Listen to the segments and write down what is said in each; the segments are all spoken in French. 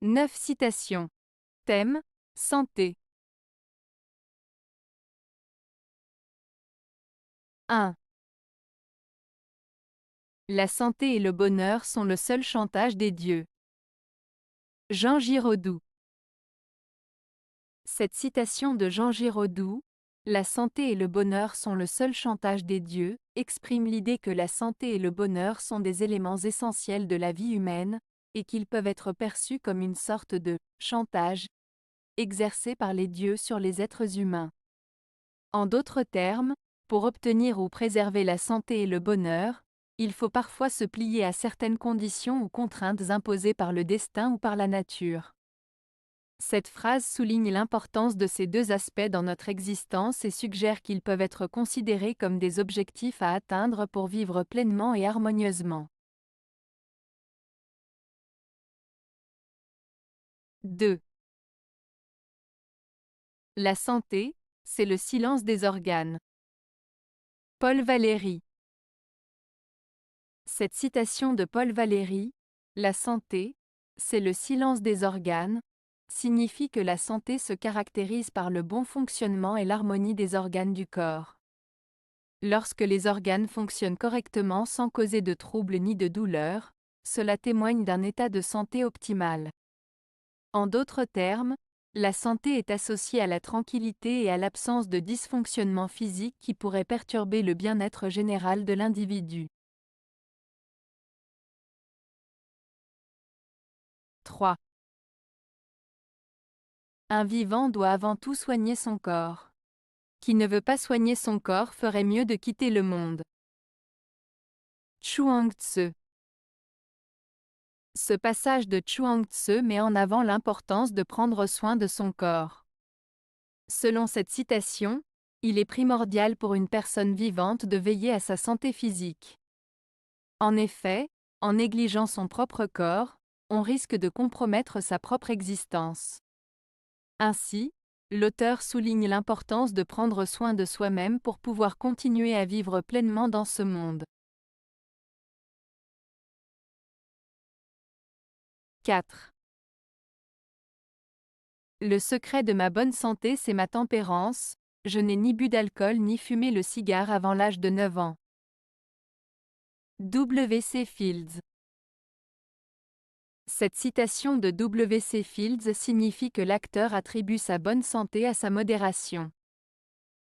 9 citations. Thème: santé. 1. La santé et le bonheur sont le seul chantage des dieux. Jean Giraudoux. Cette citation de Jean Giraudoux, La santé et le bonheur sont le seul chantage des dieux, exprime l'idée que la santé et le bonheur sont des éléments essentiels de la vie humaine, et qu'ils peuvent être perçus comme une sorte de chantage exercé par les dieux sur les êtres humains. En d'autres termes, pour obtenir ou préserver la santé et le bonheur, il faut parfois se plier à certaines conditions ou contraintes imposées par le destin ou par la nature. Cette phrase souligne l'importance de ces deux aspects dans notre existence et suggère qu'ils peuvent être considérés comme des objectifs à atteindre pour vivre pleinement et harmonieusement. 2. La santé, c'est le silence des organes. Paul Valéry. Cette citation de Paul Valéry, La santé, c'est le silence des organes, signifie que la santé se caractérise par le bon fonctionnement et l'harmonie des organes du corps. Lorsque les organes fonctionnent correctement sans causer de troubles ni de douleurs, cela témoigne d'un état de santé optimal. En d'autres termes, la santé est associée à la tranquillité et à l'absence de dysfonctionnement physique qui pourrait perturber le bien-être général de l'individu. 3. Un vivant doit avant tout soigner son corps. Qui ne veut pas soigner son corps ferait mieux de quitter le monde. Chuang Tzu. Ce passage de Chuang Tzu met en avant l'importance de prendre soin de son corps. Selon cette citation, il est primordial pour une personne vivante de veiller à sa santé physique. En effet, en négligeant son propre corps, on risque de compromettre sa propre existence. Ainsi, l'auteur souligne l'importance de prendre soin de soi-même pour pouvoir continuer à vivre pleinement dans ce monde. 4. Le secret de ma bonne santé, c'est ma tempérance, je n'ai ni bu d'alcool ni fumé le cigare avant l'âge de 9 ans. W.C. Fields. Cette citation de W.C. Fields signifie que l'acteur attribue sa bonne santé à sa modération.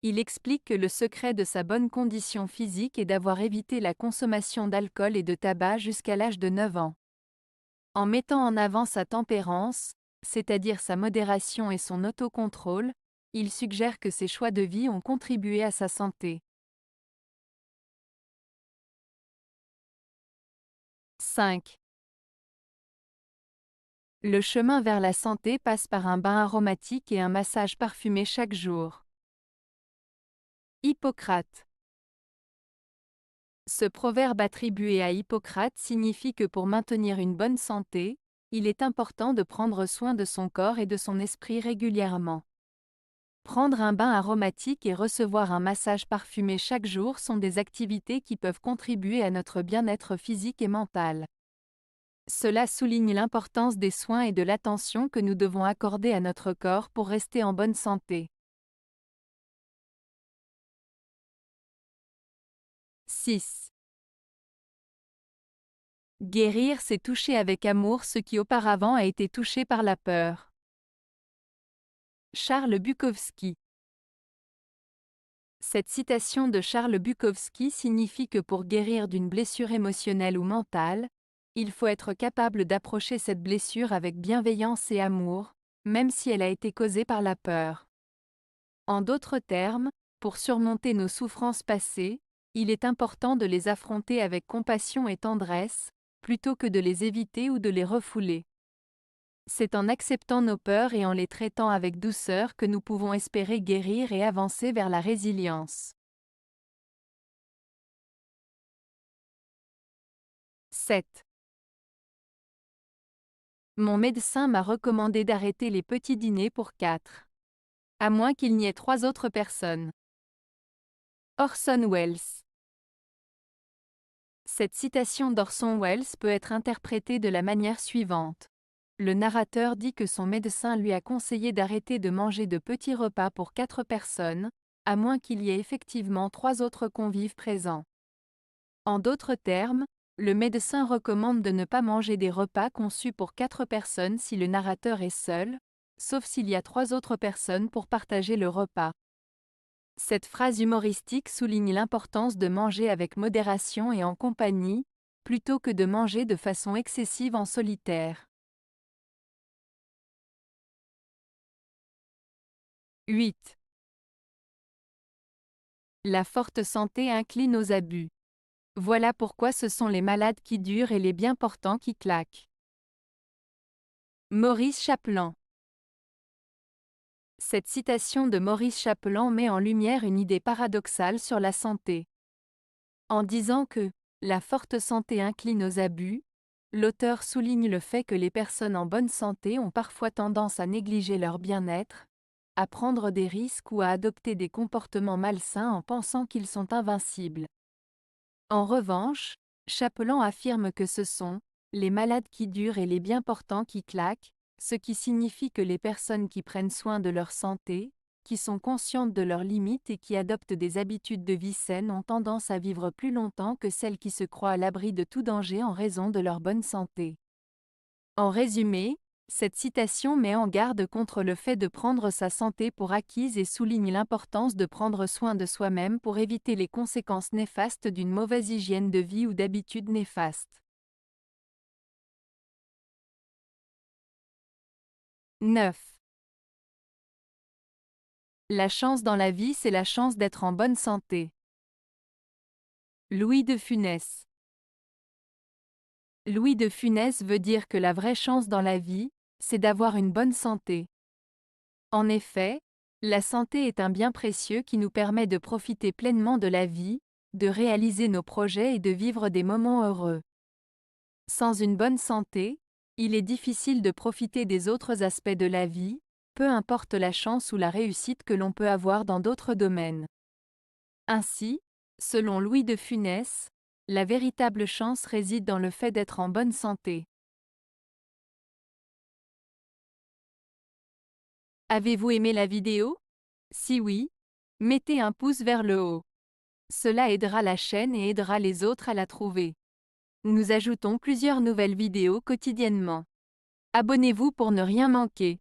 Il explique que le secret de sa bonne condition physique est d'avoir évité la consommation d'alcool et de tabac jusqu'à l'âge de 9 ans. En mettant en avant sa tempérance, c'est-à-dire sa modération et son autocontrôle, il suggère que ses choix de vie ont contribué à sa santé. 5. Le chemin vers la santé passe par un bain aromatique et un massage parfumé chaque jour. Hippocrate. Ce proverbe attribué à Hippocrate signifie que pour maintenir une bonne santé, il est important de prendre soin de son corps et de son esprit régulièrement. Prendre un bain aromatique et recevoir un massage parfumé chaque jour sont des activités qui peuvent contribuer à notre bien-être physique et mental. Cela souligne l'importance des soins et de l'attention que nous devons accorder à notre corps pour rester en bonne santé. 6. Guérir, c'est toucher avec amour ce qui auparavant a été touché par la peur. Charles Bukowski. Cette citation de Charles Bukowski signifie que pour guérir d'une blessure émotionnelle ou mentale, il faut être capable d'approcher cette blessure avec bienveillance et amour, même si elle a été causée par la peur. En d'autres termes, pour surmonter nos souffrances passées, il est important de les affronter avec compassion et tendresse, plutôt que de les éviter ou de les refouler. C'est en acceptant nos peurs et en les traitant avec douceur que nous pouvons espérer guérir et avancer vers la résilience. 7. Mon médecin m'a recommandé d'arrêter les petits dîners pour 4. À moins qu'il n'y ait 3 autres personnes. Orson Welles. Cette citation d'Orson Welles peut être interprétée de la manière suivante. le narrateur dit que son médecin lui a conseillé d'arrêter de manger de petits repas pour 4 personnes, à moins qu'il y ait effectivement 3 autres convives présents. En d'autres termes, le médecin recommande de ne pas manger des repas conçus pour 4 personnes si le narrateur est seul, sauf s'il y a 3 autres personnes pour partager le repas. Cette phrase humoristique souligne l'importance de manger avec modération et en compagnie, plutôt que de manger de façon excessive en solitaire. 8. La forte santé incline aux abus. Voilà pourquoi ce sont les malades qui durent et les bien portants qui claquent. Maurice Chapelan. Cette citation de Maurice Chapelan met en lumière une idée paradoxale sur la santé. En disant que la forte santé incline aux abus, l'auteur souligne le fait que les personnes en bonne santé ont parfois tendance à négliger leur bien-être, à prendre des risques ou à adopter des comportements malsains en pensant qu'ils sont invincibles. En revanche, Chapelan affirme que ce sont les malades qui durent et les bien portants qui claquent, ce qui signifie que les personnes qui prennent soin de leur santé, qui sont conscientes de leurs limites et qui adoptent des habitudes de vie saines ont tendance à vivre plus longtemps que celles qui se croient à l'abri de tout danger en raison de leur bonne santé. En résumé, cette citation met en garde contre le fait de prendre sa santé pour acquise et souligne l'importance de prendre soin de soi-même pour éviter les conséquences néfastes d'une mauvaise hygiène de vie ou d'habitudes néfastes. 9. La chance dans la vie, c'est la chance d'être en bonne santé. Louis de Funès. Louis de Funès veut dire que la vraie chance dans la vie, c'est d'avoir une bonne santé. En effet, la santé est un bien précieux qui nous permet de profiter pleinement de la vie, de réaliser nos projets et de vivre des moments heureux. Sans une bonne santé, il est difficile de profiter des autres aspects de la vie, peu importe la chance ou la réussite que l'on peut avoir dans d'autres domaines. Ainsi, selon Louis de Funès, la véritable chance réside dans le fait d'être en bonne santé. Avez-vous aimé la vidéo? Si oui, mettez un pouce vers le haut. Cela aidera la chaîne et aidera les autres à la trouver. Nous ajoutons plusieurs nouvelles vidéos quotidiennement. Abonnez-vous pour ne rien manquer.